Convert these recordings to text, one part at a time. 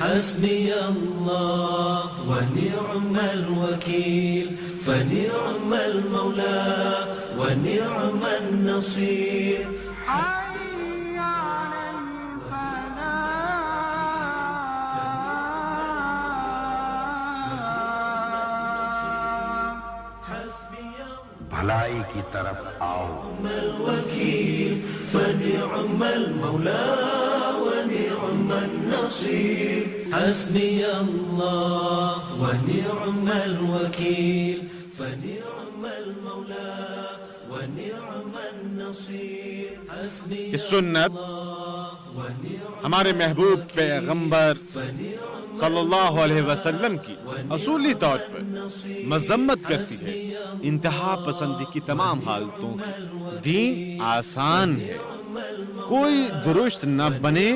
حسبي الله ونعم الوكيل فنعم المولى ونعم النصير حي على الفلاح. بھلائی کی طرف آؤ. الوكيل فنعم المولى ونعم النصير حسبي الله ونعم الوكيل فنعم المولى ونعم النصير حسبي اس سنت ہمارے محبوب پیغمبر صلی اللہ علیہ وسلم کی اصولی طور پر مذمت کرتی ہے انتہا پسندی کی تمام حالتوں. دین آسان ہے، کوئی درست نہ بنے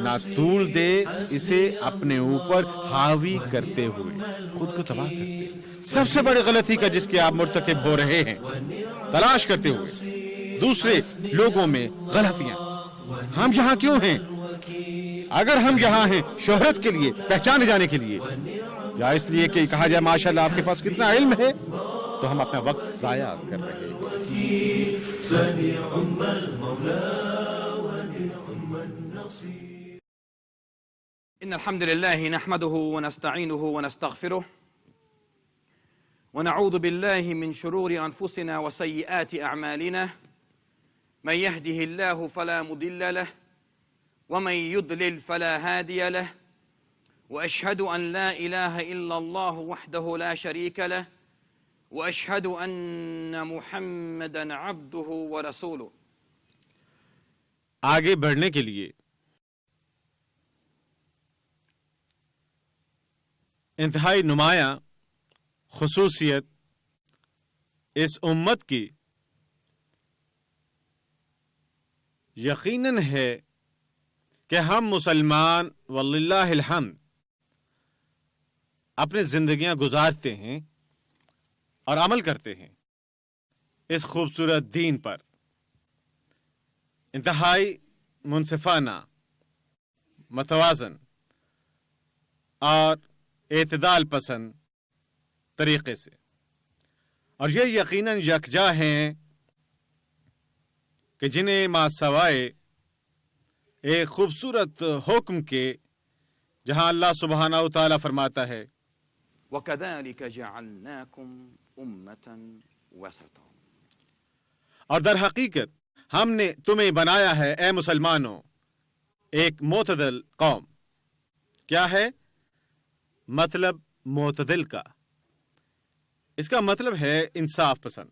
نہ طول دے اسے اپنے اوپر حاوی کرتے ہوئے خود کو تباہ کرتے. سب سے بڑی غلطی کا جس کے آپ مرتکب ہو رہے ہیں تلاش کرتے ہوئے دوسرے لوگوں میں غلطیاں. ہم یہاں کیوں ہیں؟ اگر ہم یہاں ہیں شہرت کے لیے، پہچانے جانے کے لیے، یا اس لیے کہ کہا جائے ماشاءاللہ آپ کے پاس کتنا علم ہے، تو ہم اپنا وقت ضائع کر رہے ہیں. إن الحمد لله نحمده ونستعينه ونستغفره ونعوذ بالله من شرور أنفسنا وسيئات أعمالنا من يهده الله فلا مضل له ومن يضلل فلا هادي له وأشهد أن لا إله إلا الله وحده لا شريك له وأشهد أن محمدا عبده ورسوله. آگے بڑھنے کے لیے انتہائی نمایاں خصوصیت اس امت کی یقیناً ہے کہ ہم مسلمان وللہ الحمد اپنی زندگیاں گزارتے ہیں اور عمل کرتے ہیں اس خوبصورت دین پر انتہائی منصفانہ، متوازن اور اعتدال پسند طریقے سے، اور یہ یقیناً یکجا ہیں کہ جنہیں ما سوائے ایک خوبصورت حکم کے، جہاں اللہ سبحانہ و تعالیٰ فرماتا ہے وَكَذَلِكَ جَعَلْنَاكُمْ أُمَّةً وَسَطًا، اور در حقیقت ہم نے تمہیں بنایا ہے اے مسلمانوں ایک معتدل قوم. کیا ہے مطلب معتدل کا؟ اس کا مطلب ہے انصاف پسند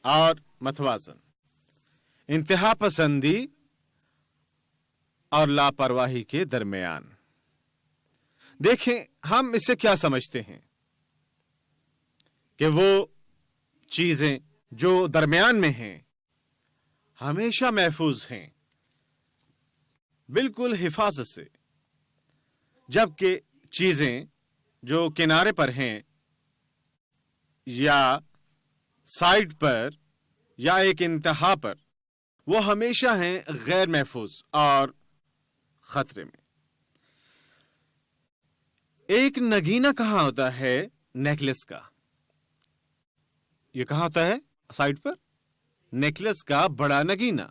اور متوازن، انتہا پسندی اور لاپرواہی کے درمیان. دیکھیں ہم اس سے کیا سمجھتے ہیں کہ وہ چیزیں جو درمیان میں ہیں ہمیشہ محفوظ ہیں، بالکل حفاظت سے، جبکہ چیزیں جو کنارے پر ہیں یا سائڈ پر یا ایک انتہا پر، وہ ہمیشہ ہیں غیر محفوظ اور خطرے میں. ایک نگینہ کہاں ہوتا ہے نیکلس کا؟ یہ کہاں ہوتا ہے سائڈ پر؟ نیکلس کا بڑا نگینہ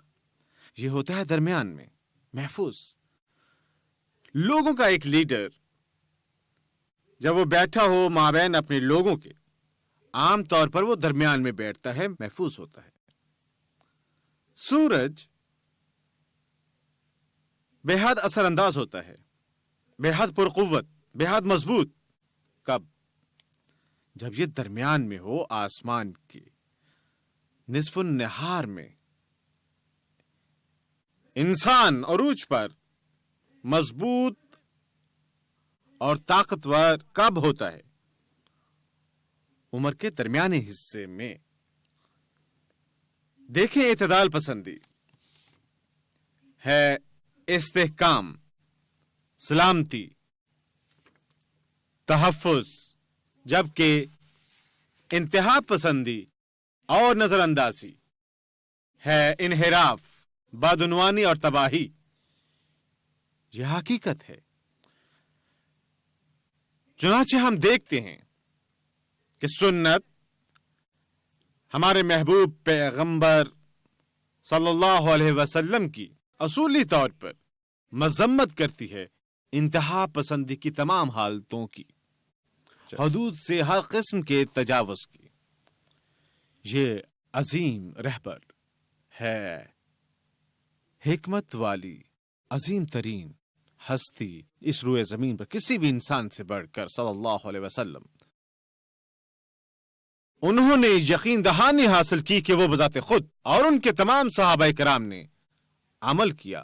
یہ ہوتا ہے درمیان میں محفوظ. لوگوں کا ایک لیڈر جب وہ بیٹھا ہو مابین اپنے لوگوں کے، عام طور پر وہ درمیان میں بیٹھتا ہے، محفوظ ہوتا ہے. سورج بے حد اثر انداز ہوتا ہے، بے حد پرقوت، بے حد مضبوط. کب؟ جب یہ درمیان میں ہو، آسمان کے نصف النہار میں. انسان عروج پر مضبوط اور طاقتور کب ہوتا ہے؟ عمر کے درمیانی حصے میں. دیکھیں اعتدال پسندی ہے استحکام، سلامتی، تحفظ، جبکہ انتہا پسندی اور نظر اندازی ہے انحراف، بدعنوانی اور تباہی. یہ حقیقت ہے. چنانچہ ہم دیکھتے ہیں کہ سنت ہمارے محبوب پیغمبر صلی اللہ علیہ وسلم کی اصولی طور پر مذمت کرتی ہے انتہا پسندی کی تمام حالتوں کی، حدود سے ہر قسم کے تجاوز کی۔ یہ عظیم رہبر ہے، حکمت والی عظیم ترین ہستی اس روئے زمین پر کسی بھی انسان سے بڑھ کر صلی اللہ علیہ وسلم۔ انہوں نے یقین دہانی حاصل کی کہ وہ بذات خود اور ان کے تمام صحابہ کرام نے عمل کیا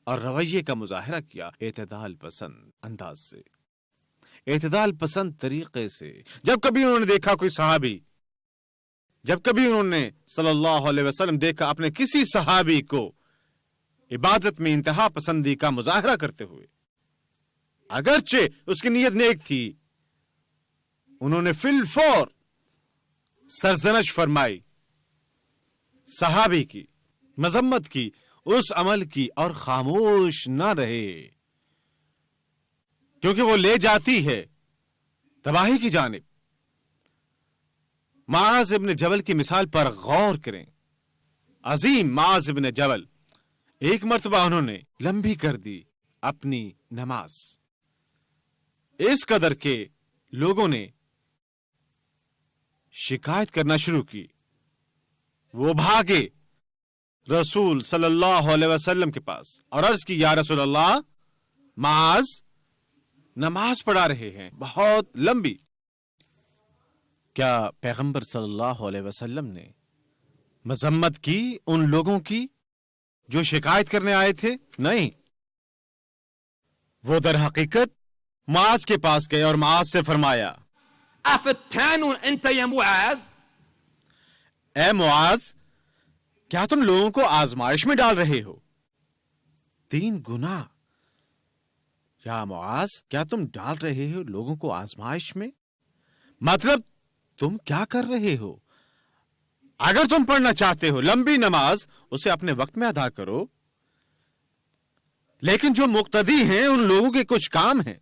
اور رویے کا مظاہرہ کیا اعتدال پسند انداز سے، اعتدال پسند طریقے سے۔ جب کبھی انہوں نے دیکھا کوئی صحابی، جب کبھی انہوں نے صلی اللہ علیہ وسلم دیکھا اپنے کسی صحابی کو عبادت میں انتہا پسندی کا مظاہرہ کرتے ہوئے، اگرچہ اس کی نیت نیک تھی، انہوں نے فی الفور سرزنش فرمائی، صحابی کی مذمت کی، اس عمل کی، اور خاموش نہ رہے، کیونکہ وہ لے جاتی ہے تباہی کی جانب۔ معاذ ابن جبل کی مثال پر غور کریں۔ عظیم معاذ ابن جبل، ایک مرتبہ انہوں نے لمبی کر دی اپنی نماز، اس قدر کہ لوگوں نے شکایت کرنا شروع کی۔ وہ بھاگے رسول صلی اللہ علیہ وسلم کے پاس اور عرض کی، یا رسول اللہ، معاذ نماز پڑھا رہے ہیں بہت لمبی۔ کیا پیغمبر صلی اللہ علیہ وسلم نے مذمت کی ان لوگوں کی جو شکایت کرنے آئے تھے؟ نہیں، وہ در حقیقت معاذ کے پاس گئے اور معاذ سے فرمایا، افتان انت یا معاذ، اے معاذ، کیا تم لوگوں کو آزمائش میں ڈال رہے ہو؟ 3 گنا۔ یا معاذ، کیا تم ڈال رہے ہو لوگوں کو آزمائش میں؟ مطلب تم کیا کر رہے ہو؟ اگر تم پڑھنا چاہتے ہو لمبی نماز، اسے اپنے وقت میں ادا کرو، لیکن جو مقتدی ہیں ان لوگوں کے کچھ کام ہیں،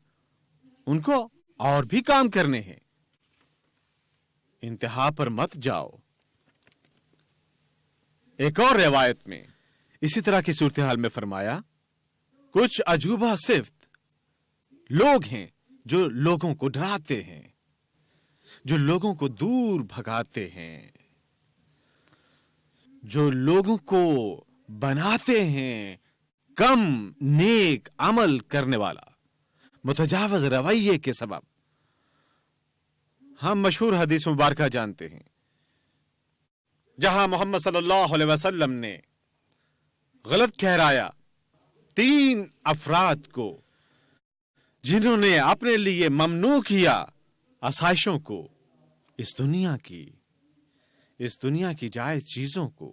ان کو اور بھی کام کرنے ہیں، انتہا پر مت جاؤ۔ ایک اور روایت میں اسی طرح کی صورتحال میں فرمایا، کچھ عجوبہ صفت لوگ ہیں جو لوگوں کو ڈراتے ہیں، جو لوگوں کو دور بھگاتے ہیں، جو لوگوں کو بناتے ہیں کم نیک عمل کرنے والا، متجاوز رویے کے سبب۔ ہم مشہور حدیث مبارکہ جانتے ہیں جہاں محمد صلی اللہ علیہ وسلم نے غلط ٹھہرایا 3 افراد کو جنہوں نے اپنے لیے ممنوع کیا آسائشوں کو، اس دنیا کی جائز چیزوں کو۔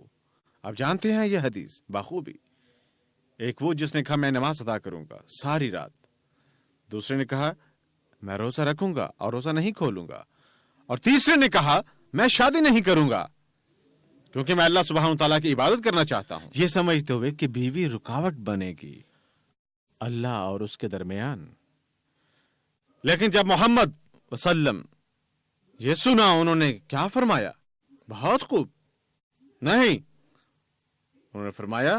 آپ جانتے ہیں یہ حدیث بخوبی۔ ایک وہ جس نے کہا میں نماز ادا کروں گا ساری رات، دوسرے نے کہا میں روزہ رکھوں گا اور روزہ نہیں کھولوں گا، اور تیسرے نے کہا میں شادی نہیں کروں گا کیونکہ میں اللہ سبحانہ وتعالیٰ کی عبادت کرنا چاہتا ہوں، یہ سمجھتے ہوئے کہ بیوی رکاوٹ بنے گی اللہ اور اس کے درمیان۔ لیکن جب محمد وسلم یہ سنا، انہوں نے کیا فرمایا؟ بہت خوب، نہیں، انہوں نے فرمایا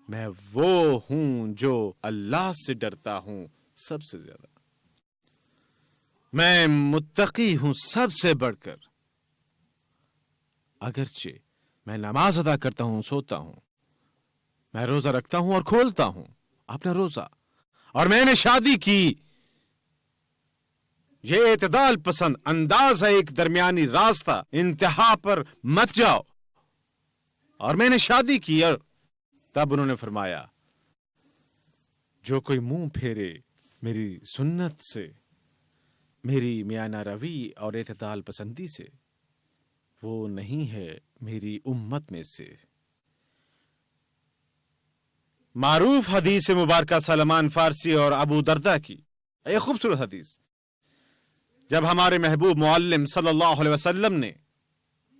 میں وہ ہوں جو اللہ سے ڈرتا ہوں سب سے زیادہ، میں متقی ہوں سب سے بڑھ کر، اگرچہ میں نماز ادا کرتا ہوں، سوتا ہوں، میں روزہ رکھتا ہوں اور کھولتا ہوں اپنا روزہ، اور میں نے شادی کی۔ یہ اعتدال پسند انداز ہے، ایک درمیانی راستہ، انتہا پر مت جاؤ، اور میں نے شادی کی۔ اور تب انہوں نے فرمایا جو کوئی منہ پھیرے میری سنت سے، میری میانہ روی اور اعتدال پسندی سے، وہ نہیں ہے میری امت میں سے۔ معروف حدیث مبارکہ سلمان فارسی اور ابو دردہ کی ایک خوبصورت حدیث، جب ہمارے محبوب معلم صلی اللہ علیہ وسلم نے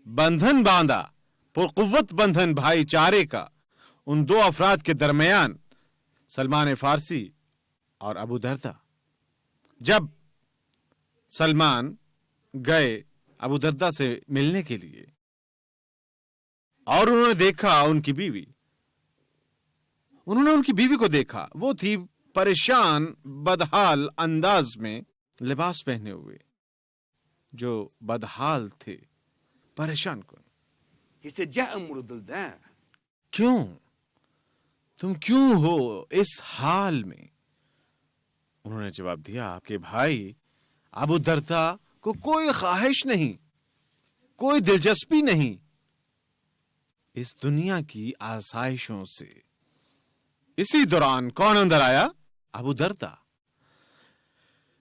بندھن باندھا، پرقوت بندھن بھائی چارے کا ان 2 افراد کے درمیان، سلمان فارسی اور ابو دردہ، جب سلمان گئے ابو دردہ سے ملنے کے لیے اور انہوں نے دیکھا ان کی بیوی. انہوں نے ان کی بیوی کو دیکھا. وہ تھی پریشان بدحال انداز میں لباس پہنے ہوئے، جو بدحال تھے، پریشان کن. He said, جاء أمر الدرداء. کیوں؟ تم کیوں ہو اس حال میں؟ انہوں نے جواب دیا کہ بھائی، ابو دردہ کو کوئی خواہش نہیں، کوئی دلچسپی نہیں اس دنیا کی آسائشوں سے. اسی دوران کون اندر آیا؟ ابو دردہ.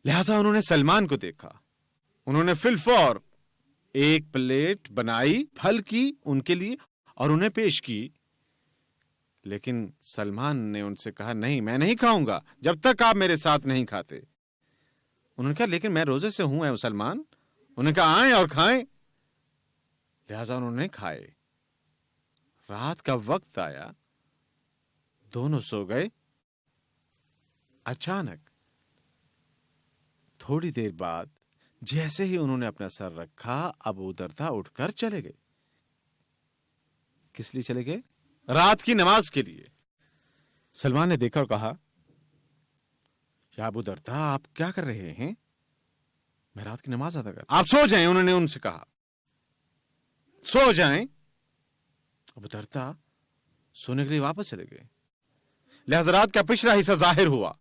لہذا انہوں نے سلمان کو دیکھا. انہوں نے فی الفور ایک پلیٹ بنائی پھل کی ان کے لیے اور انہیں پیش کی. لیکن سلمان نے ان سے کہا نہیں، میں نہیں کھاؤں گا جب تک آپ میرے ساتھ نہیں کھاتے. انہوں نے کہا لیکن میں روزے سے ہوں اے سلمان. انہوں نے کہا آئیں اور کھائیں. لہذا انہوں نے کھائے. رات کا وقت آیا، دونوں سو گئے. اچانک تھوڑی دیر بعد جیسے ہی انہوں نے اپنا سر رکھا، ابو دردہ اٹھ کر چلے گئے. کس لیے چلے گئے؟ رات کی نماز کے لیے. سلمان نے دیکھا اور کہا یا ابو دردہ آپ کیا کر رہے ہیں؟ میں رات کی نماز ادا کر. آپ سو جائیں. انہوں نے ان سے کہا سو جائیں. ابو دردہ سونے کے لیے واپس چلے گئے. لہذا رات کا پچھلا حصہ ظاہر ہوا.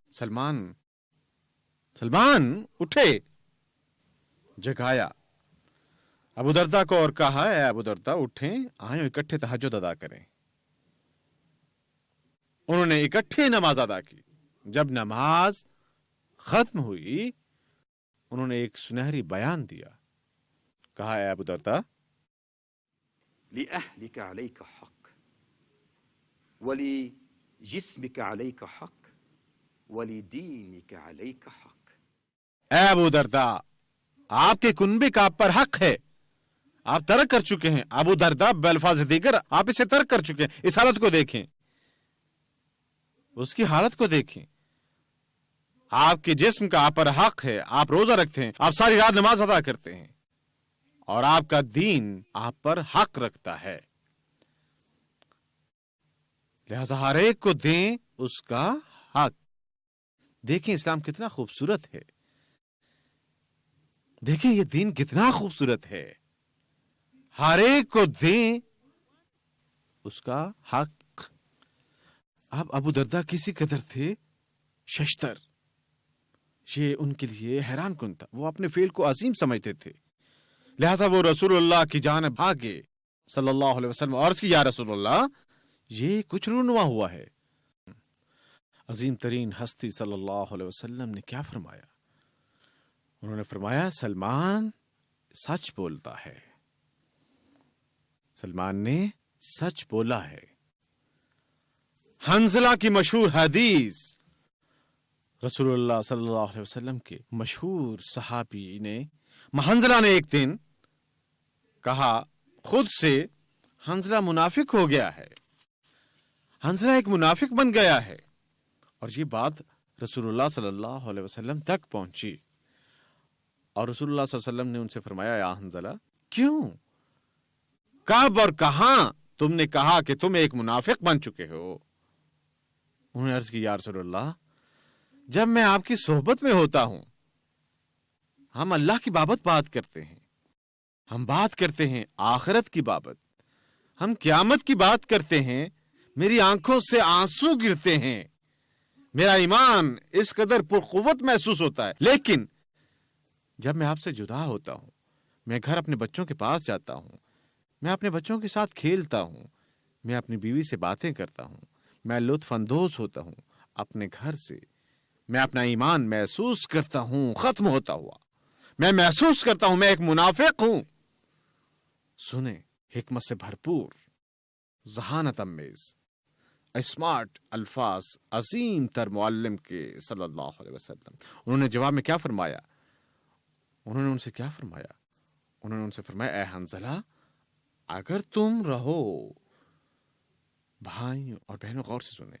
سلمان اٹھے، جگایا ابو دردہ کو اور کہا اے ابو دردہ اٹھیں، آئیں اور اکٹھے تہجد ادا کریں. انہوں نے اکٹھے نماز ادا کی. جب نماز ختم ہوئی انہوں نے ایک سنہری بیان دیا. کہا اے ابو دردہ، لأهلك عليك حق ولجسمك عليك حق ولدينك عليك حق. اے ابو دردہ، آپ کے کنبے کا آپ پر حق ہے. آپ ترک کر چکے ہیں. ابو دردہ بالفاظ دیگر آپ اسے ترک کر چکے ہیں. اس حالت کو دیکھیں، اس کی حالت کو دیکھیں. آپ کے جسم کا آپ پر حق ہے. آپ روزہ رکھتے ہیں، آپ ساری رات نماز ادا کرتے ہیں، اور آپ کا دین آپ پر حق رکھتا ہے. لہذا ہر ایک کو دیں اس کا حق. دیکھیں اسلام کتنا خوبصورت ہے. دیکھیں یہ دین کتنا خوبصورت ہے. ہر ایک کو دیں اس کا حق. اب ابو دردہ کسی قدر تھے ششتر، یہ ان کے لیے حیران کن تھا. وہ اپنے فعل کو عظیم سمجھتے تھے. لہذا وہ رسول اللہ کی جانب بھاگے صلی اللہ علیہ وسلم اور اس کی یا رسول اللہ یہ کچھ رونما ہوا ہے. عظیم ترین ہستی صلی اللہ علیہ وسلم نے کیا فرمایا؟ انہوں نے فرمایا سلمان سچ بولتا ہے. سلمان نے سچ بولا ہے. حنظلہ کی مشہور حدیث، رسول اللہ صلی اللہ علیہ وسلم کے مشہور صحابی نے حنظلہ نے ایک دن کہا خود سے حنظلہ منافق ہو گیا ہے، حنظلہ ایک منافق بن گیا ہے. اور یہ بات رسول اللہ صلی اللہ علیہ وسلم تک پہنچی اور رسول اللہ صلی اللہ علیہ وسلم نے ان سے فرمایا یا حنظلہ کیوں، کب اور کہاں تم نے کہا کہ تم ایک منافق بن چکے ہو؟ انہوں نے عرض کی یا رسول اللہ جب میں آپ کی صحبت میں ہوتا ہوں ہم اللہ کی بابت بات کرتے ہیں، ہم بات کرتے ہیں آخرت کی بابت، ہم قیامت کی بات کرتے ہیں، میری آنکھوں سے آنسو گرتے ہیں، میرا ایمان اس قدر پرقوت محسوس ہوتا ہے. لیکن جب میں آپ سے جدا ہوتا ہوں، میں گھر اپنے بچوں کے پاس جاتا ہوں، میں اپنے بچوں کے ساتھ کھیلتا ہوں، میں اپنی بیوی سے باتیں کرتا ہوں، میں لطف اندوز ہوتا ہوں اپنے گھر سے، میں اپنا ایمان محسوس کرتا ہوں ختم ہوتا ہوا. میں محسوس کرتا ہوں میں ایک منافق ہوں. سنیں حکمت سے بھرپور، ذہانت امیز، اسمارٹ الفاظ عظیم تر معلم کے صلی اللہ علیہ وسلم. انہوں نے جواب میں کیا فرمایا؟ انہوں نے ان سے کیا فرمایا؟ انہوں نے ان سے فرمایا اے حنظلہ اگر تم رہو، بھائیوں اور بہنوں غور سے سنیں،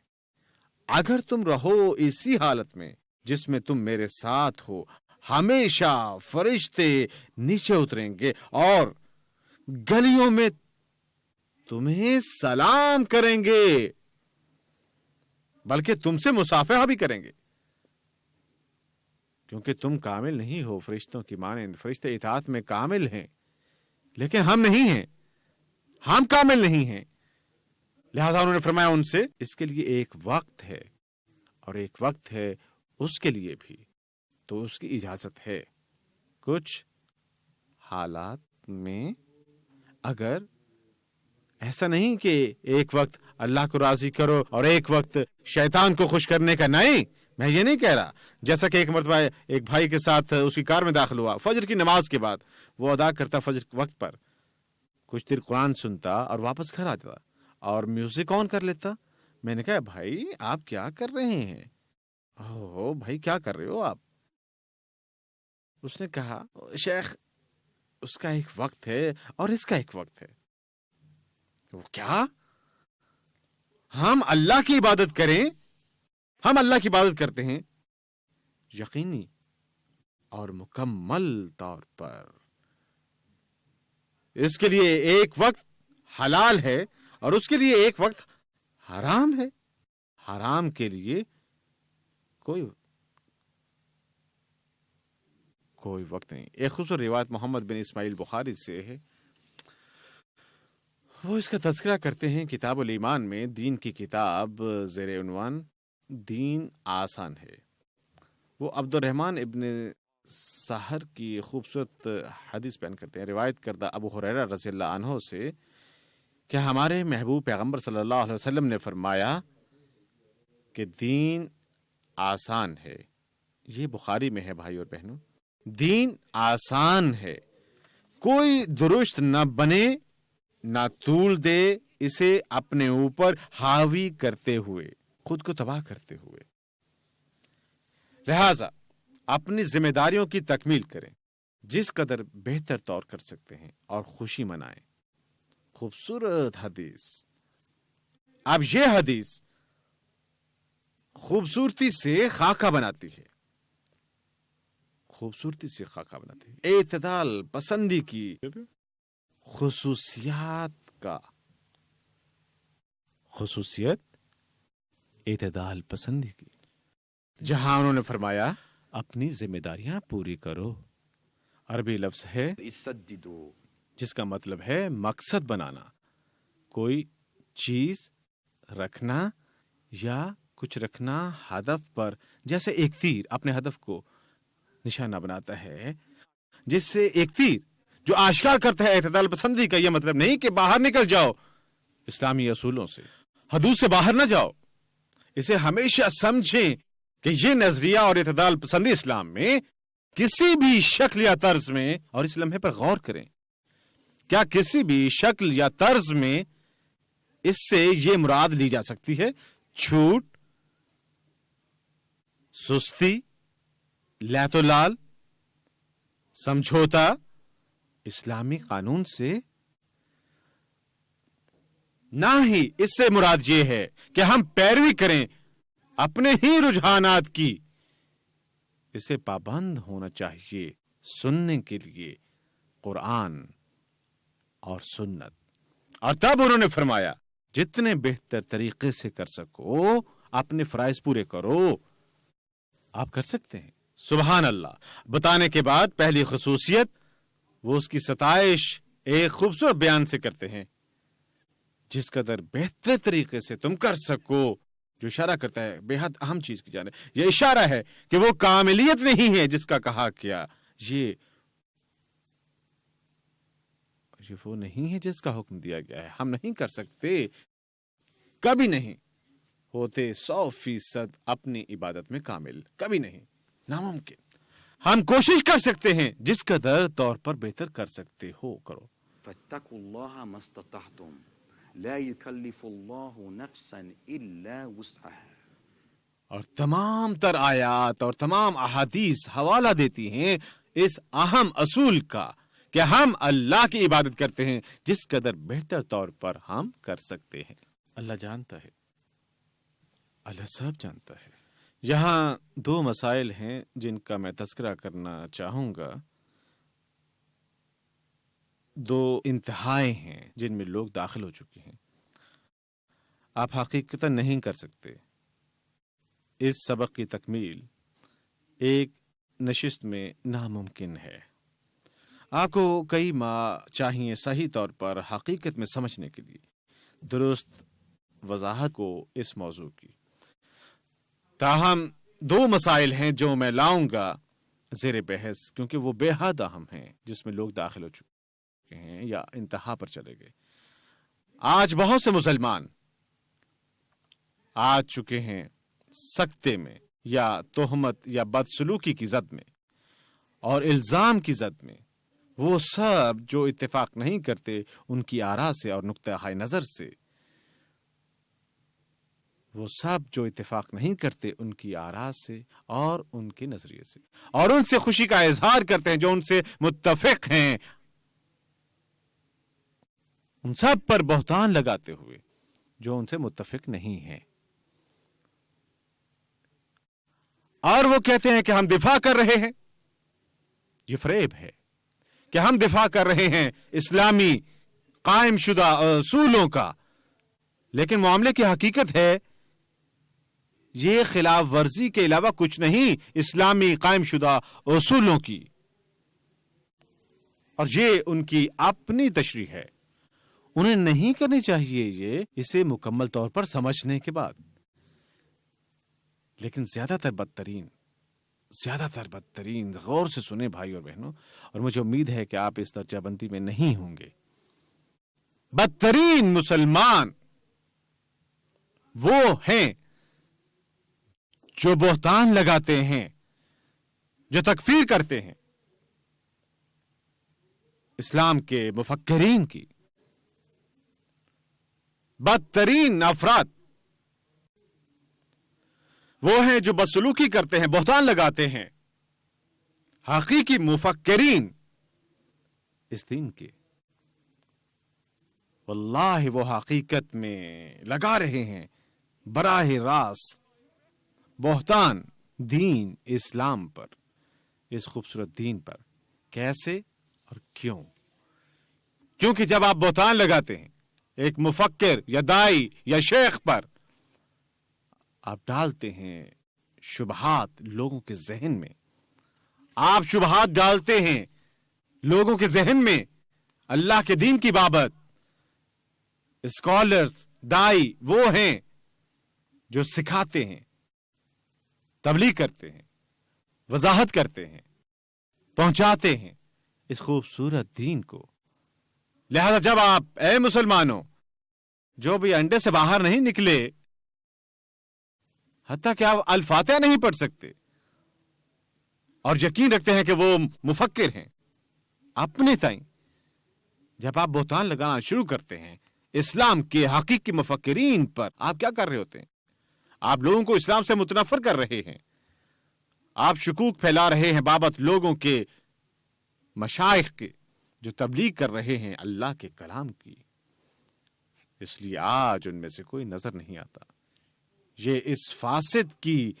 اگر تم رہو اسی حالت میں جس میں تم میرے ساتھ ہو، ہمیشہ فرشتے نیچے اتریں گے اور گلیوں میں تمہیں سلام کریں گے، بلکہ تم سے مصافحہ بھی کریں گے، کیونکہ تم کامل نہیں ہو فرشتوں کی مانند۔ فرشتے اطاعت میں کامل ہیں، لیکن ہم نہیں ہیں، ہم کامل نہیں ہیں۔ لہذا انہوں نے فرمایا ان سے اس کے لیے ایک وقت ہے، اور ایک وقت ہے اس کے لیے بھی، تو اس کی اجازت ہے۔ کچھ حالات میں اگر ایسا نہیں کہ ایک وقت اللہ کو راضی کرو اور ایک وقت شیطان کو خوش کرنے کا، نہیں، میں یہ نہیں کہہ رہا۔ جیسا کہ ایک مرتبہ ایک بھائی کے ساتھ اس کی کار میں داخل ہوا، فجر کی نماز کے بعد وہ ادا کرتا فجر کے وقت پر، کچھ دیر قرآن سنتا اور واپس گھر آتا اور میوزک آن کر لیتا۔ میں نے کہا بھائی آپ کیا کر رہے ہیں؟ اوہ بھائی کیا کر رہے ہو آپ؟ اس نے کہا شیخ اس کا ایک وقت ہے اور اس کا ایک وقت ہے۔ وہ کیا؟ ہم اللہ کی عبادت کریں، ہم اللہ کی عبادت کرتے ہیں یقینی اور مکمل طور پر اس کے لیے ایک وقت حلال ہے اور اس کے لیے ایک وقت حرام ہے۔ حرام کے لیے کوئی وقت نہیں۔ ایک خصوصی روایت محمد بن اسماعیل بخاری سے ہے، وہ اس کا تذکرہ کرتے ہیں کتاب الایمان میں، دین کی کتاب، زیر عنوان دین آسان ہے۔ وہ عبد الرحمن ابن سحر کی خوبصورت حدیث بیان کرتے ہیں، روایت کردہ ابو ہریرہ رضی اللہ عنہ سے، کہ ہمارے محبوب پیغمبر صلی اللہ علیہ وسلم نے فرمایا کہ دین آسان ہے۔ یہ بخاری میں ہے بھائی اور بہنوں، دین آسان ہے، کوئی درست نہ بنے نہ طول دے اسے اپنے اوپر حاوی کرتے ہوئے، خود کو تباہ کرتے ہوئے۔ لہذا اپنی ذمہ داریوں کی تکمیل کریں جس قدر بہتر طور کر سکتے ہیں اور خوشی منائیں۔ خوبصورت حدیث۔ اب یہ حدیث خوبصورتی سے خاکہ بناتی ہے، خوبصورتی سے خاکہ بناتی ہے اعتدال پسندی کی خصوصیات کا، خصوصیت اعتدال پسندی کی، جہاں انہوں نے فرمایا اپنی ذمہ داریاں پوری کرو۔ عربی لفظ ہے جس کا مطلب ہے مقصد بنانا، کوئی چیز رکھنا یا کچھ رکھنا ہدف پر، جیسے ایک تیر اپنے ہدف کو نشانہ بناتا ہے، جس سے ایک تیر جو آشکار کرتا ہے اعتدال پسندی کا۔ یہ مطلب نہیں کہ باہر نکل جاؤ اسلامی اصولوں سے، حدود سے باہر نہ جاؤ، اسے ہمیشہ سمجھیں کہ یہ نظریہ اور اعتدال پسندی اسلام میں کسی بھی شکل یا طرز میں، اور اس لمحے پر غور کریں، کیا کسی بھی شکل یا طرز میں اس سے یہ مراد لی جا سکتی ہے جھوٹ، سستی، لیت و لال، سمجھوتا اسلامی قانون سے؟ نہ ہی اس سے مراد یہ ہے کہ ہم پیروی کریں اپنے ہی رجحانات کی، اسے پابند ہونا چاہیے سننے کے لیے قرآن اور سنت۔ اور تب انہوں نے فرمایا جتنے بہتر طریقے سے کر سکو اپنے فرائض پورے کرو۔ آپ کر سکتے ہیں، سبحان اللہ۔ بتانے کے بعد پہلی خصوصیت وہ اس کی ستائش ایک خوبصورت بیان سے کرتے ہیں، جس قدر بہتر طریقے سے تم کر سکو، جو اشارہ کرتا ہے بے حد اہم چیز کی جانب۔ یہ اشارہ ہے کہ وہ کاملیت نہیں ہے جس کا کہا کیا، یہ وہ نہیں ہے جس کا حکم دیا گیا ہے۔ ہم نہیں کر سکتے، کبھی نہیں ہوتے 100% اپنی عبادت میں کامل، کبھی نہیں، ناممکن۔ ہم کوشش کر سکتے ہیں جس قدر طور پر بہتر کر سکتے ہو کرو۔ فاتقوا الله ما استطعتم لا يكلف الله نفسا الا وسعها۔ اور تمام تر آیات اور تمام احادیث حوالہ دیتی ہیں اس اہم اصول کا کہ ہم اللہ کی عبادت کرتے ہیں جس قدر بہتر طور پر ہم کر سکتے ہیں۔ اللہ جانتا ہے، اللہ سب جانتا ہے، یہاں دو مسائل ہیں جن کا میں تذکرہ کرنا چاہوں گا. دو انتہائیں ہیں جن میں لوگ داخل ہو چکے ہیں. آپ حقیقتاً نہیں کر سکتے. اس سبق کی تکمیل ایک نشست میں ناممکن ہے. آپ کو کئی ماہ چاہیے صحیح طور پر حقیقت میں سمجھنے کے لیے درست وضاحت کو اس موضوع کی. تاہم دو مسائل ہیں جو میں لاؤں گا زیر بحث، کیونکہ وہ بے حد اہم ہیں، جس میں لوگ داخل ہو چکے ہیں یا انتہا پر چلے گئے. آج بہت سے مسلمان آ چکے ہیں سکتے میں یا تہمت یا بدسلوکی کی زد میں اور الزام کی زد میں. وہ سب جو اتفاق نہیں کرتے ان کی آراء سے اور نقطہ نظر سے، وہ سب جو اتفاق نہیں کرتے ان کی آراء سے اور ان کے نظریے سے، اور ان سے خوشی کا اظہار کرتے ہیں جو ان سے متفق ہیں، ان سب پر بہتان لگاتے ہوئے جو ان سے متفق نہیں ہیں. اور وہ کہتے ہیں کہ ہم دفاع کر رہے ہیں. یہ فریب ہے کہ ہم دفاع کر رہے ہیں اسلامی قائم شدہ اصولوں کا، لیکن معاملے کی حقیقت ہے یہ خلاف ورزی کے علاوہ کچھ نہیں اسلامی قائم شدہ اصولوں کی، اور یہ ان کی اپنی تشریح ہے. انہیں نہیں کرنی چاہیے یہ اسے مکمل طور پر سمجھنے کے بعد. لیکن زیادہ تر بدترین غور سے سنیں بھائی اور بہنوں، اور مجھے امید ہے کہ آپ اس درجہ بندی میں نہیں ہوں گے. بدترین مسلمان وہ ہیں جو بہتان لگاتے ہیں، جو تکفیر کرتے ہیں اسلام کے مفکرین کی. بدترین افراد وہ ہیں جو بدسلوکی کرتے ہیں، بہتان لگاتے ہیں حقیقی مفکرین اس دین کے. واللہ وہ حقیقت میں لگا رہے ہیں براہ راست بہتان دین اسلام پر، اس خوبصورت دین پر. کیسے اور کیوں؟ کیونکہ جب آپ بہتان لگاتے ہیں ایک مفکر یا دائی یا شیخ پر، آپ ڈالتے ہیں شبہات لوگوں کے ذہن میں. آپ شبہات ڈالتے ہیں لوگوں کے ذہن میں اللہ کے دین کی بابت. اسکالرز، دائی وہ ہیں جو سکھاتے ہیں، تبلیغ کرتے ہیں، وضاحت کرتے ہیں، پہنچاتے ہیں اس خوبصورت دین کو. لہذا جب آپ اے مسلمانوں جو بھی انڈے سے باہر نہیں نکلے، حتیٰ کہ آپ الفاتحہ نہیں پڑھ سکتے اور یقین رکھتے ہیں کہ وہ مفکر ہیں اپنے تائیں، جب آپ بہتان لگانا شروع کرتے ہیں اسلام کے حقیقی مفکرین پر، آپ کیا کر رہے ہوتے ہیں؟ آپ لوگوں کو اسلام سے متنفر کر رہے ہیں. آپ شکوک پھیلا رہے ہیں بابت لوگوں کے مشائخ کے جو تبلیغ کر رہے ہیں اللہ کے کلام کی. اس لیے آج ان میں سے کوئی نظر نہیں آتا. یہ اس فاسد کی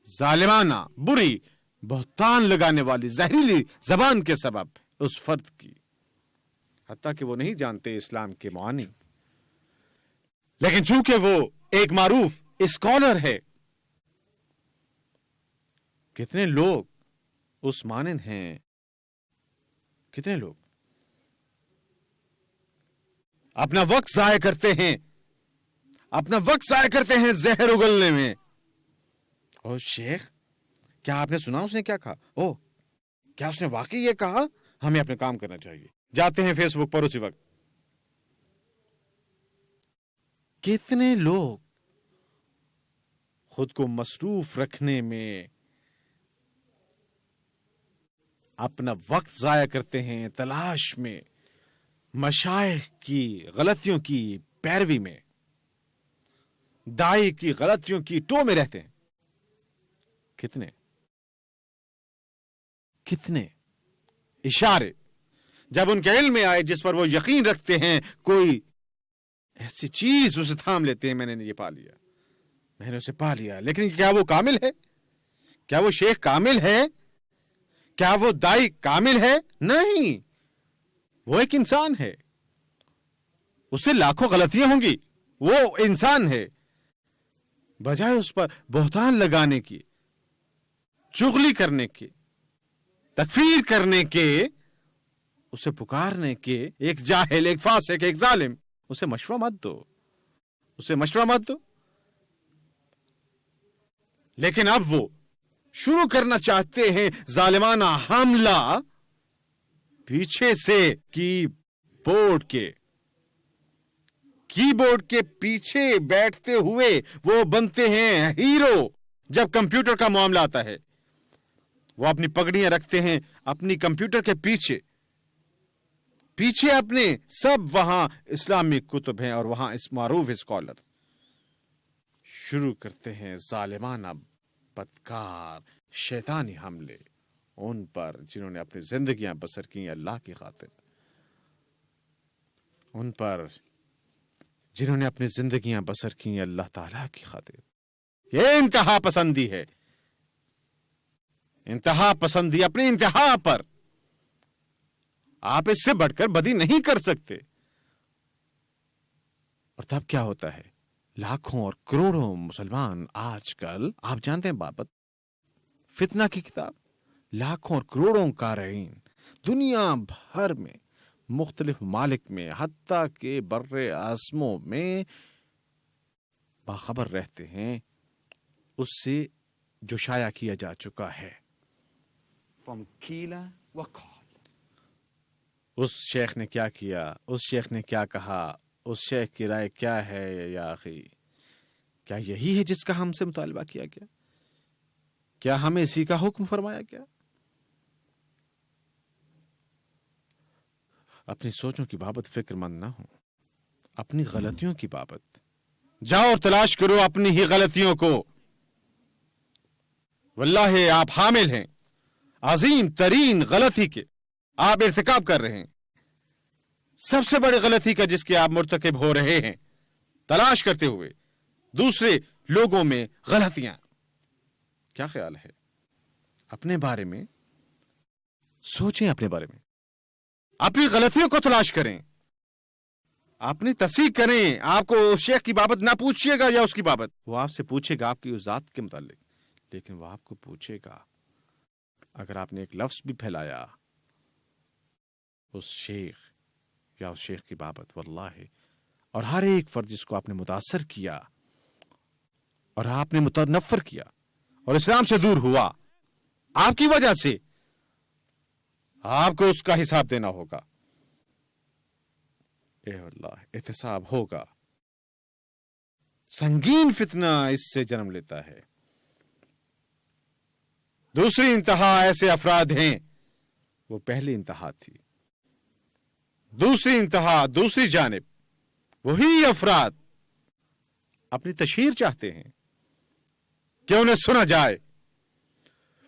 ظالمانہ بری بہتان لگانے والی زہریلی زبان کے سبب اس فرد کی، حتیٰ کہ وہ نہیں جانتے اسلام کے معانی، لیکن چونکہ وہ ایک معروف اسکالر ہے. کتنے لوگ اس مانند ہیں، کتنے لوگ اپنا وقت ضائع کرتے ہیں زہر اگلنے میں. او شیخ، کیا آپ نے سنا اس نے کیا کہا؟ او کیا اس نے واقعی یہ کہا؟ ہمیں اپنے کام کرنا چاہیے. جاتے ہیں فیس بک پر اسی وقت. کتنے لوگ خود کو مصروف رکھنے میں اپنا وقت ضائع کرتے ہیں تلاش میں مشائخ کی غلطیوں کی پیروی میں، دائی کی غلطیوں کی ٹو میں رہتے ہیں. کتنے اشارے جب ان کے علم میں آئے جس پر وہ یقین رکھتے ہیں، کوئی ایسی چیز اسے تھام لیتے ہیں، میں نے یہ پا لیا. میں نے اسے پا لیا، لیکن کیا وہ کامل ہے؟ کیا وہ شیخ کامل ہے؟ کیا وہ دائی کامل ہے؟ نہیں، وہ ایک انسان ہے، اس سے لاکھوں غلطیاں ہوں گی، وہ انسان ہے۔ بجائے اس پر بہتان لگانے کی، چغلی کرنے کی، تکفیر کرنے کے، اسے پکارنے کے، ایک جاہل، ایک فاسق، ایک ظالم، اسے مشورہ مت دو، اسے مشورہ مت دو۔ لیکن اب وہ شروع کرنا چاہتے ہیں ظالمانہ حملہ پیچھے سے، کی بورڈ کے پیچھے بیٹھتے ہوئے وہ بنتے ہیں ہیرو۔ جب کمپیوٹر کا معاملہ آتا ہے وہ اپنی پگڑیاں رکھتے ہیں اپنی کمپیوٹر کے پیچھے اپنے، سب وہاں اسلامک کتب ہیں اور وہاں اس معروف اسکالر شروع کرتے ہیں ظالمانہ بدکار شیطانی حملے ان پر جنہوں نے اپنی زندگیاں بسر کی اللہ کی خاطر، ان پر جنہوں نے اپنی زندگیاں بسر کی اللہ تعالی کی خاطر۔ یہ انتہا پسندی ہے، انتہا پسندی اپنی انتہا پر۔ آپ اس سے بڑھ کر بدی نہیں کر سکتے۔ اور تب کیا ہوتا ہے؟ لاکھوں اور کروڑوں مسلمان آج کل، آپ جانتے ہیں بابت فتنہ کی کتاب، لاکھوں اور کروڑوں قارئین دنیا بھر میں، مختلف ممالک میں، حتیٰ کہ بر اعظموں میں باخبر رہتے ہیں اس سے جو شائع کیا جا چکا ہے۔ اس شیخ نے کیا کیا، اس شیخ نے کیا کہا، اس شیخ کی رائے کیا ہے یا اخی؟ کیا یہی ہے جس کا ہم سے مطالبہ کیا گیا؟ کیا ہمیں اسی کا حکم فرمایا گیا؟ اپنی سوچوں کی بابت فکر مند نہ ہو، اپنی غلطیوں کی بابت جاؤ اور تلاش کرو اپنی ہی غلطیوں کو۔ واللہ آپ حامل ہیں عظیم ترین غلطی کے، آپ ارتکاب کر رہے ہیں سب سے بڑی غلطی کا جس کے آپ مرتکب ہو رہے ہیں، تلاش کرتے ہوئے دوسرے لوگوں میں غلطیاں۔ کیا خیال ہے؟ اپنے بارے میں سوچیں، اپنے بارے میں اپنی غلطیوں کو تلاش کریں، اپنی تصحیح کریں۔ آپ کو اس شیخ کی بابت نہ پوچھئے گا یا اس کی بابت، وہ آپ سے پوچھے گا آپ کی اس ذات کے متعلق، لیکن وہ آپ کو پوچھے گا اگر آپ نے ایک لفظ بھی پھیلایا اس شیخ یا اس شیخ کی بابت، واللہ، اور ہر ایک فرد جس کو آپ نے متاثر کیا اور آپ نے متنفر کیا اور اسلام سے دور ہوا آپ کی وجہ سے، آپ کو اس کا حساب دینا ہوگا۔ اے اللہ، احتساب ہوگا۔ سنگین فتنہ اس سے جنم لیتا ہے۔ دوسری انتہا ایسے افراد ہیں، وہ پہلی انتہا تھی۔ دوسری انتہا، دوسری جانب وہی افراد اپنی تشہیر چاہتے ہیں کہ انہیں سنا جائے،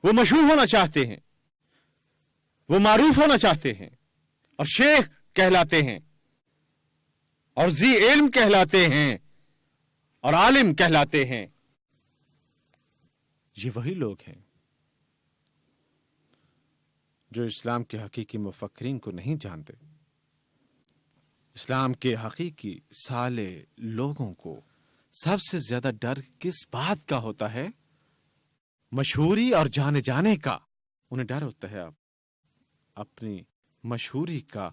وہ مشہور ہونا چاہتے ہیں، وہ معروف ہونا چاہتے ہیں، اور شیخ کہلاتے ہیں، اور ذی علم کہلاتے ہیں، اور عالم کہلاتے ہیں۔ یہ وہی لوگ ہیں جو اسلام کے حقیقی مفکرین کو نہیں جانتے۔ اسلام کے حقیقی صالح لوگوں کو سب سے زیادہ ڈر کس بات کا ہوتا ہے؟ مشہوری اور جانے جانے کا۔ انہیں ڈر ہوتا ہے اپنی مشہوری کا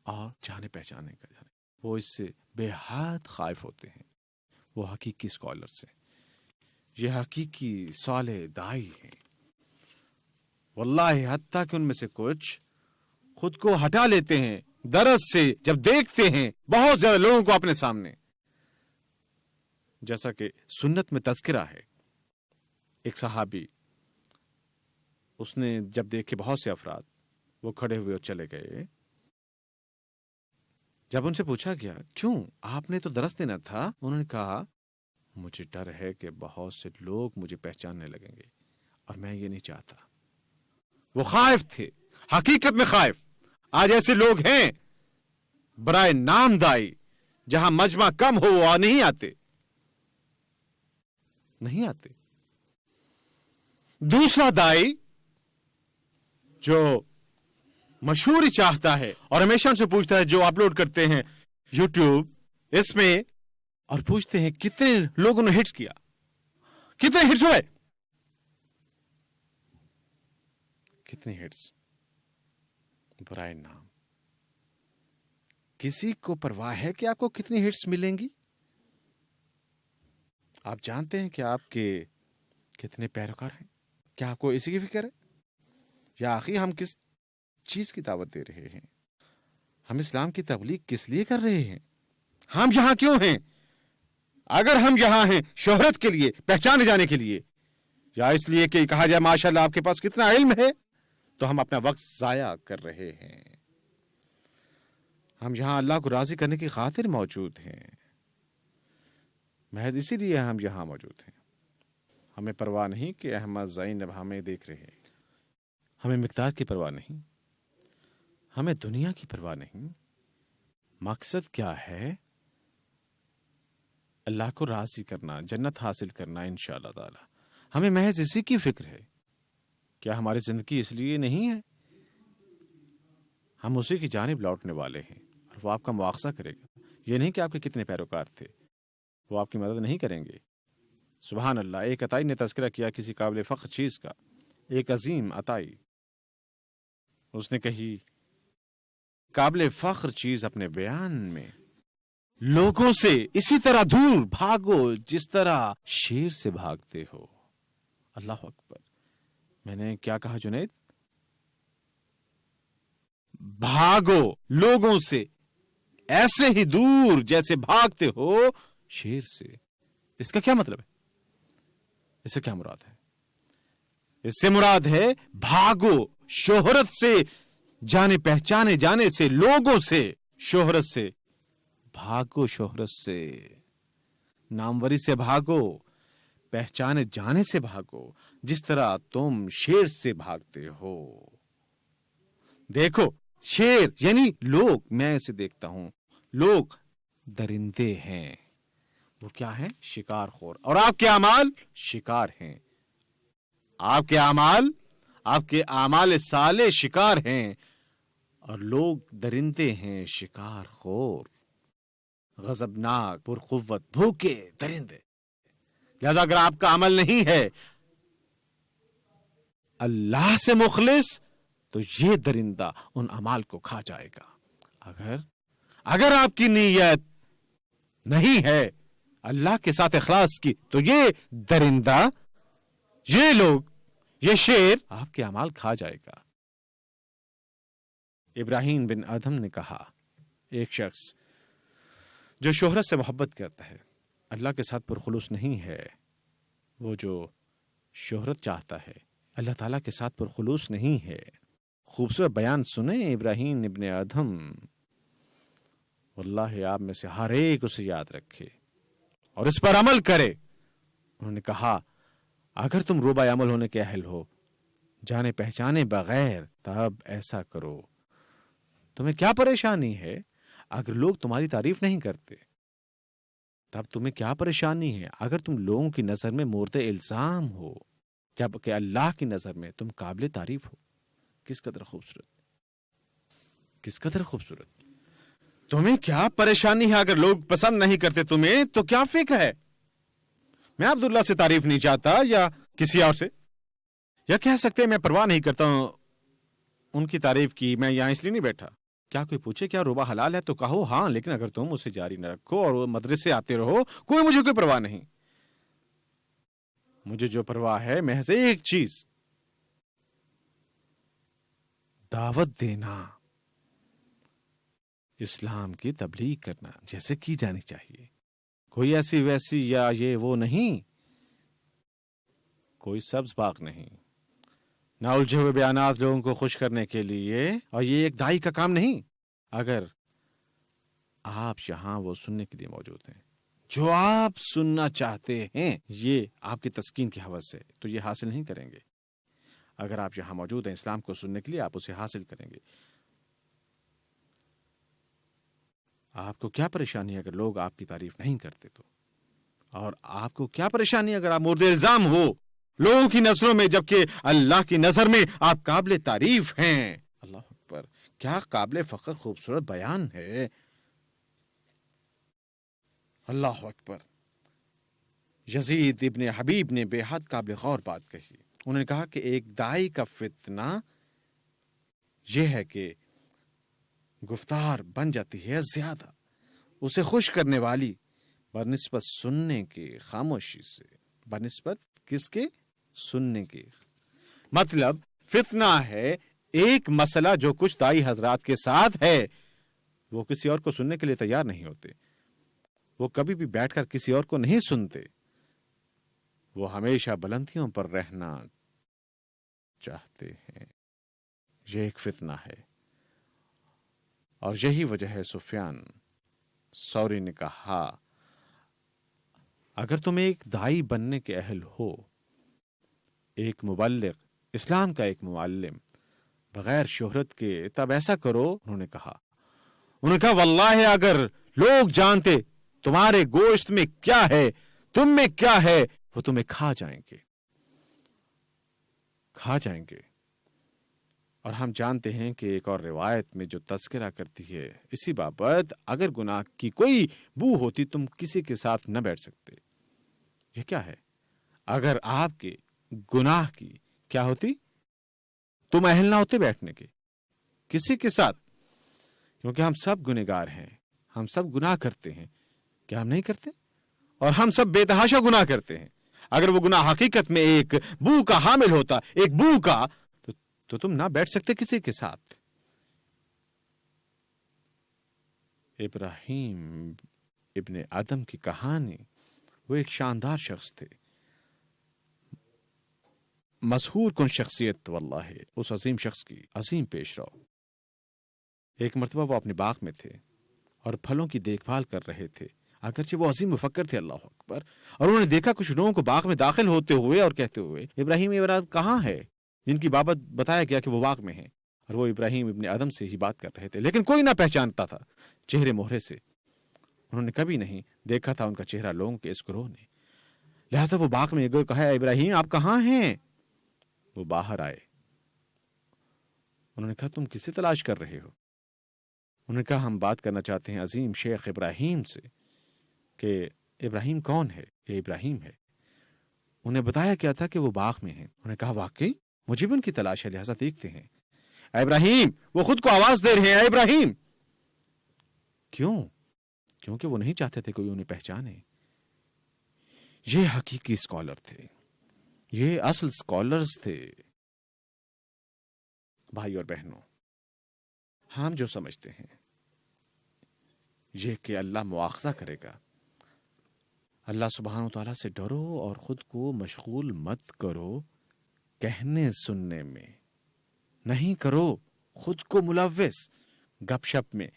اور جانے پہچانے کا۔ وہ اس سے بے حد خائف ہوتے ہیں۔ وہ حقیقی اسکالر سے، یہ حقیقی صالح دائی ہیں۔ واللہ حتیٰ کہ ان میں سے کچھ خود کو ہٹا لیتے ہیں درس سے جب دیکھتے ہیں بہت زیادہ لوگوں کو اپنے سامنے، جیسا کہ سنت میں تذکرہ ہے۔ ایک صحابی، اس نے جب دیکھے بہت سے افراد وہ کھڑے ہوئے اور چلے گئے، جب ان سے پوچھا گیا کیوں، آپ نے تو درس دینا تھا، انہوں نے کہا مجھے ڈر ہے کہ بہت سے لوگ مجھے پہچاننے لگیں گے اور میں یہ نہیں چاہتا۔ وہ خائف تھے، حقیقت میں خائف۔ آج ایسے لوگ ہیں برائے نام دائی، جہاں مجمع کم ہو وہ نہیں آتے۔ نہیں آتے. دوسرا دائی جو مشہوری چاہتا ہے اور ہمیشہ ان سے پوچھتا ہے جو اپلوڈ کرتے ہیں یوٹیوب اس میں، اور پوچھتے ہیں کتنے لوگوں نے ہٹس کیا، کتنے ہٹس ہوئے، کتنے ہٹس. برائے نام کسی کو پرواہ ہے کہ آپ کو کتنی ہٹس ملیں گی؟ آپ جانتے ہیں کہ آپ کے کتنے پیروکار ہیں؟ کیا آپ کو اسی کی فکر ہے؟ یا آخر ہم کس چیز کی دعوت دے رہے ہیں؟ ہم اسلام کی تبلیغ کس لیے کر رہے ہیں؟ ہم یہاں کیوں ہیں؟ اگر ہم یہاں ہیں شہرت کے لیے، پہچانے جانے کے لیے، یا اس لیے کہ کہا جائے ماشاءاللہ آپ کے پاس کتنا علم ہے، تو ہم اپنا وقت ضائع کر رہے ہیں. ہم یہاں اللہ کو راضی کرنے کی خاطر موجود ہیں، محض اسی لیے ہم یہاں موجود ہیں. ہمیں پرواہ نہیں کہ احمد زینب ہمیں دیکھ رہے ہیں، ہمیں مقدار کی پرواہ نہیں، ہمیں دنیا کی پرواہ نہیں. مقصد کیا ہے؟ اللہ کو راضی کرنا، جنت حاصل کرنا انشاءاللہ تعالی. ہمیں محض اسی کی فکر ہے. کیا ہماری زندگی اس لیے نہیں ہے؟ ہم اسی کی جانب لوٹنے والے ہیں اور وہ آپ کا مواخذہ کرے گا. یہ نہیں کہ آپ کے کتنے پیروکار تھے، وہ آپ کی مدد نہیں کریں گے. سبحان اللہ. ایک عطائی نے تذکرہ کیا کسی قابل فخر چیز کا، ایک عظیم عطائی. اس نے کہی قابل فخر چیز اپنے بیان میں، لوگوں سے اسی طرح دور بھاگو جس طرح شیر سے بھاگتے ہو. اللہ اکبر. میں نے کیا کہا جنید؟ بھاگو لوگوں سے ایسے ہی دور جیسے بھاگتے ہو شیر سے. اس کا کیا مطلب ہے؟ اس سے کیا مراد ہے؟ اس سے مراد ہے بھاگو شہرت سے، جانے پہچانے جانے سے، لوگوں سے، شہرت سے بھاگو، شہرت سے، ناموری سے بھاگو، پہچانے جانے سے بھاگو جس طرح تم شیر سے بھاگتے ہو. دیکھو شیر یعنی لوگ، میں اسے دیکھتا ہوں، لوگ درندے ہیں. وہ کیا ہیں؟ شکار خور. اور آپ کے اعمال شکار ہیں. آپ کے اعمال، آپ کے اعمال صالح شکار ہیں، اور لوگ درندے ہیں، شکار خور، غضبناک، پرقوت، بھوکے درندے. لہذا اگر آپ کا عمل نہیں ہے اللہ سے مخلص تو یہ درندہ ان اعمال کو کھا جائے گا. اگر آپ کی نیت نہیں ہے اللہ کے ساتھ اخلاص کی تو یہ درندہ، یہ لوگ، یہ شیر آپ کے اعمال کھا جائے گا. ابراہیم بن ادم نے کہا ایک شخص جو شہرت سے محبت کرتا ہے، اللہ کے ساتھ پرخلوص نہیں ہے، وہ جو شہرت چاہتا ہے اللہ تعالیٰ کے ساتھ پرخلوص نہیں ہے. خوبصورت بیان سنیں ابراہیم ابن ادم. واللہ آپ میں سے ہر ایک اسے یاد رکھے اور اس پر عمل کرے. انہوں نے کہا اگر تم روبہ عمل ہونے کے اہل ہو، جانے پہچانے بغیر، تب ایسا کرو. تمہیں کیا پریشانی ہے اگر لوگ تمہاری تعریف نہیں کرتے؟ تب تمہیں کیا پریشانی ہے اگر تم لوگوں کی نظر میں مورد الزام ہو، جبکہ اللہ کی نظر میں تم قابل تعریف ہو. کس قدر خوبصورت، کس قدر خوبصورت. تمہیں کیا پریشانی ہے اگر لوگ پسند نہیں کرتے تمہیں، تو کیا فکر ہے؟ میں عبداللہ سے تعریف نہیں چاہتا یا کسی اور سے، یا کہہ سکتے میں پرواہ نہیں کرتا ہوں ان کی تعریف کی، میں یہاں اس لیے نہیں بیٹھا. کیا کوئی پوچھے کیا روبہ حلال ہے تو کہو ہاں، لیکن اگر تم اسے جاری نہ رکھو اور وہ مدرسے آتے رہو، مجھے کوئی پرواہ نہیں. مجھے جو پرواہ ہے محض ایک چیز، دعوت دینا، اسلام کی تبلیغ کرنا جیسے کی جانی چاہیے. کوئی ایسی ویسی یا یہ وہ نہیں، کوئی سبز باغ نہیں، نہ الجھے ہوئے بیانات لوگوں کو خوش کرنے کے لیے، اور یہ ایک دائی کا کام نہیں. اگر آپ یہاں وہ سننے کے لیے موجود ہیں جو آپ سننا چاہتے ہیں، یہ آپ کی تسکین کی حوث ہے، تو یہ حاصل نہیں کریں گے. اگر آپ یہاں موجود ہیں اسلام کو سننے کے لیے، آپ اسے حاصل کریں گے. آپ کو کیا پریشانی ہے اگر لوگ آپ کی تعریف نہیں کرتے تو؟ اور آپ کو کیا پریشانی اگر آپ مورد الزام ہو لوگوں کی نظروں میں، جبکہ اللہ کی نظر میں آپ قابل تعریف ہیں؟ اللہ اکبر، کیا قابل فخر خوبصورت بیان ہے! اللہ اکبر۔ یزید ابن حبیب نے بے حد قابل غور بات کہی۔ انہوں نے کہا کہ ایک داعی کا فتنہ یہ ہے کہ گفتار بن جاتی ہے زیادہ، اسے خوش کرنے والی، بنسبت سننے کے خاموشی سے۔ بنسبت کس کے؟ سننے کے۔ مطلب فتنہ ہے ایک مسئلہ جو کچھ داعی حضرات کے ساتھ ہے، وہ کسی اور کو سننے کے لیے تیار نہیں ہوتے، وہ کبھی بھی بیٹھ کر کسی اور کو نہیں سنتے، وہ ہمیشہ بلندیوں پر رہنا چاہتے ہیں۔ یہ ایک فتنہ ہے، اور یہی وجہ ہے سفیان ثوری نے کہا اگر تم ایک داعی بننے کے اہل ہو، ایک مبلغ، اسلام کا ایک معلم، بغیر شہرت کے، تب ایسا کرو۔ انہوں نے کہا واللہ اگر لوگ جانتے تمہارے گوشت میں کیا ہے، تم میں کیا ہے، وہ تمہیں کھا جائیں گے۔ اور ہم جانتے ہیں کہ ایک اور روایت میں جو تذکرہ کرتی ہے اسی بابت، اگر گناہ کی کوئی بو ہوتی تم کسی کے ساتھ نہ بیٹھ سکتے۔ یہ کیا ہے؟ اگر آپ کے گناہ کی کیا ہوتی، تم اہل نہ ہوتے بیٹھنے کے کسی کے ساتھ، کیونکہ ہم سب گنہگار ہیں، ہم سب گناہ کرتے ہیں، کیا ہم نہیں کرتے؟ اور ہم سب بے تحاشا گناہ کرتے ہیں۔ اگر وہ گناہ حقیقت میں ایک بو کا حامل ہوتا، ایک بو کا، تو تم نہ بیٹھ سکتے کسی کے ساتھ۔ ابراہیم ابن آدم کی کہانی، وہ ایک شاندار شخص تھے، مسحور کن شخصیت، واللہ اس عظیم شخص کی عظیم پیش رو۔ ایک مرتبہ وہ اپنے باغ میں تھے اور پھلوں کی دیکھ بھال کر رہے تھے، اگرچہ وہ عظیم مفکر تھے، اللہ اکبر، اور انہوں نے دیکھا کچھ لوگوں کو باغ میں داخل ہوتے ہوئے اور کہتے ہوئے ابراہیم ابراہیم کہاں ہے، جن کی بابت بتایا گیا کہ وہ باغ میں ہیں، اور وہ ابراہیم ابن آدم سے ہی بات کر رہے تھے، لیکن کوئی نہ پہچانتا تھا چہرے مہرے سے۔ انہوں نے کبھی نہیں دیکھا تھا ان کا چہرہ لوگوں کے اس گروہ نے، لہذا وہ باغ میں گئے، کہا ابراہیم آپ کہاں ہیں؟ وہ باہر آئے۔ انہوں نے کہا تم کسے تلاش کر رہے ہو؟ انہوں نے کہا ہم بات کرنا چاہتے ہیں عظیم شیخ ابراہیم سے، کہ ابراہیم کون ہے؟ یہ ابراہیم ہے۔ انہیں بتایا کیا تھا کہ وہ باغ میں ہیں۔ انہوں نے کہا واقعی مجھے بھی ان کی تلاش ہے، لہذا دیکھتے ہیں۔ اے ابراہیم، وہ خود کو آواز دے رہے ہیں، اے ابراہیم۔ کیوں؟ کیونکہ وہ نہیں چاہتے تھے کوئی انہیں پہچانے۔ یہ حقیقی اسکالر تھے، یہ اصل اسکالرز تھے۔ بھائی اور بہنوں، ہم جو سمجھتے ہیں یہ کہ اللہ مواخذہ کرے گا، اللہ سبحانہ و تعالیٰ سے ڈرو اور خود کو مشغول مت کرو کہنے سننے میں، نہیں کرو خود کو ملوث گپ شپ میں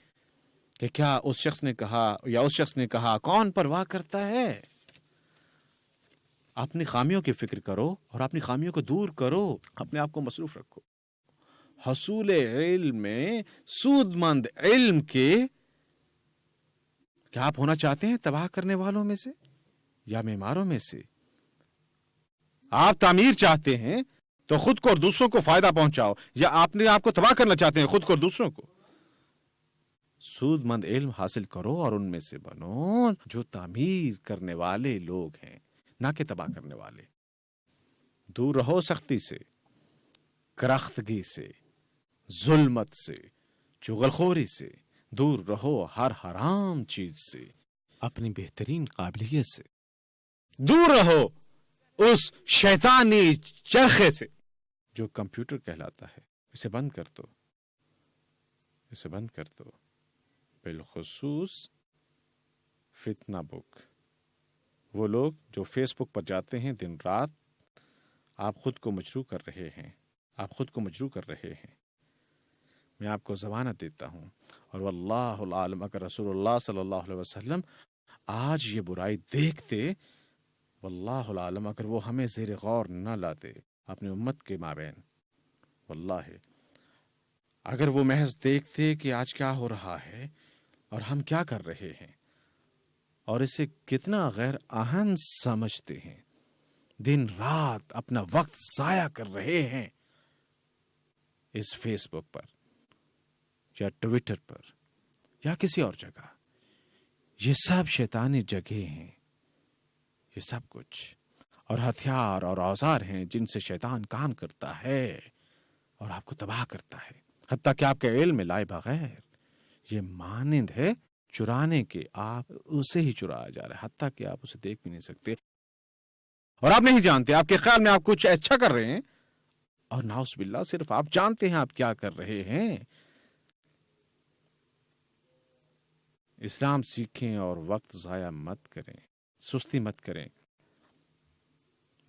کہ کیا اس شخص نے کہا یا اس شخص نے کہا، کون پرواہ کرتا ہے؟ اپنی خامیوں کی فکر کرو اور اپنی خامیوں کو دور کرو، اپنے آپ کو مصروف رکھو حصول علم میں، سود مند علم کے۔ کیا آپ ہونا چاہتے ہیں تباہ کرنے والوں میں سے یا معماروں میں سے؟ آپ تعمیر چاہتے ہیں تو خود کو اور دوسروں کو فائدہ پہنچاؤ، یا آپ نے آپ کو تباہ کرنا چاہتے ہیں خود کو اور دوسروں کو؟ سود مند علم حاصل کرو اور ان میں سے بنو جو تعمیر کرنے والے لوگ ہیں، نہ کہ تباہ کرنے والے۔ دور رہو سختی سے، کرختگی سے، ظلمت سے، چغلخوری سے، دور رہو ہر حرام چیز سے، اپنی بہترین قابلیت سے دور رہو اس شیطانی چرخے سے جو کمپیوٹر کہلاتا ہے۔ اسے بند کر دو، اسے بند کر دو، بالخصوص فتنہ بک۔ وہ لوگ جو فیس بک پر جاتے ہیں دن رات، آپ خود کو مجروح کر رہے ہیں، آپ خود کو مجروح کر رہے ہیں۔ میں آپ کو ضمانت دیتا ہوں، اور واللہ العالم اگر رسول اللہ صلی اللہ علیہ وسلم آج یہ برائی دیکھتے، واللہ العالم اگر وہ ہمیں زیر غور نہ لاتے اپنی امت کے مابین، واللہ اگر وہ محض دیکھتے کہ آج کیا ہو رہا ہے اور ہم کیا کر رہے ہیں، اور اسے کتنا غیر اہم سمجھتے ہیں، دن رات اپنا وقت ضائع کر رہے ہیں اس فیس بک پر یا ٹویٹر پر یا کسی اور جگہ۔ یہ سب شیطانی جگہ ہیں، یہ سب کچھ اور ہتھیار اور اوزار ہیں جن سے شیطان کام کرتا ہے اور آپ کو تباہ کرتا ہے، حتیٰ کہ آپ کے علم میں لائے بغیر۔ یہ مانند ہے چرانے کے، آپ اسے ہی چرایا جا رہا ہے، حتیٰ کہ آپ اسے دیکھ بھی نہیں سکتے اور آپ نہیں جانتے۔ آپ کے خیال میں آپ کچھ اچھا کر رہے ہیں اور نعوذ باللہ صرف آپ جانتے ہیں آپ کیا کر رہے ہیں۔ اسلام سیکھیں اور وقت ضائع مت کریں، سستی مت کریں،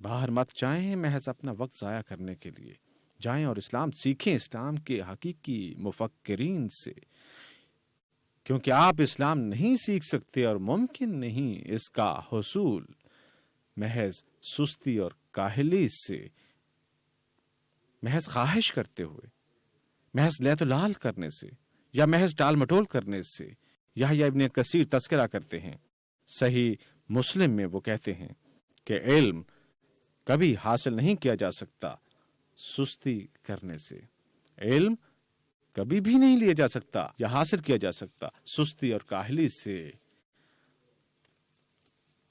باہر مت جائیں محض اپنا وقت ضائع کرنے کے لیے۔ جائیں اور اسلام سیکھیں اسلام کے حقیقی مفکرین سے، کیونکہ آپ اسلام نہیں سیکھ سکتے اور ممکن نہیں اس کا حصول محض سستی اور کاہلی سے، محض خواہش کرتے ہوئے، محض لیت و لال کرنے سے، یا محض ٹال مٹول کرنے سے۔ یحییٰ ابن کثیر تذکرہ کرتے ہیں، صحیح مسلم میں وہ کہتے ہیں کہ علم کبھی حاصل نہیں کیا جا سکتا سستی کرنے سے، علم کبھی بھی نہیں لیا جا سکتا یا حاصل کیا جا سکتا سستی اور کاہلی سے۔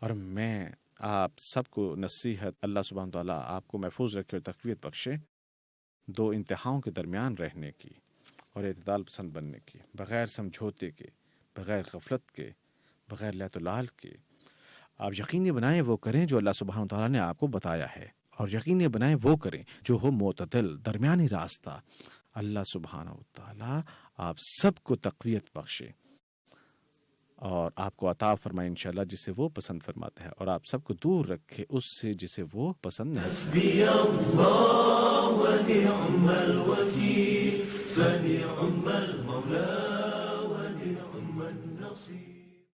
اور میں آپ سب کو نصیحت، اللہ سبحانہ تعالیٰ آپ کو محفوظ رکھے اور تقویت بخشے، دو انتہاؤں کے درمیان رہنے کی اور اعتدال پسند بننے کی، بغیر سمجھوتے کے، بغیر غفلت کے، بغیر لیت و لال کے۔ آپ یقینی بنائیں وہ کریں جو اللہ سبحانہ تعالیٰ نے آپ کو بتایا ہے، اور یقینی بنائیں وہ کریں جو ہو معتدل، درمیانی راستہ۔ اللہ سبحانہ تعالیٰ آپ سب کو تقویت بخشے اور آپ کو عطا فرمائے انشاءاللہ جسے وہ پسند فرماتا ہے، اور آپ سب کو دور رکھے اس سے جسے وہ پسند نہیں۔ حسبي الله ونعم الوكيل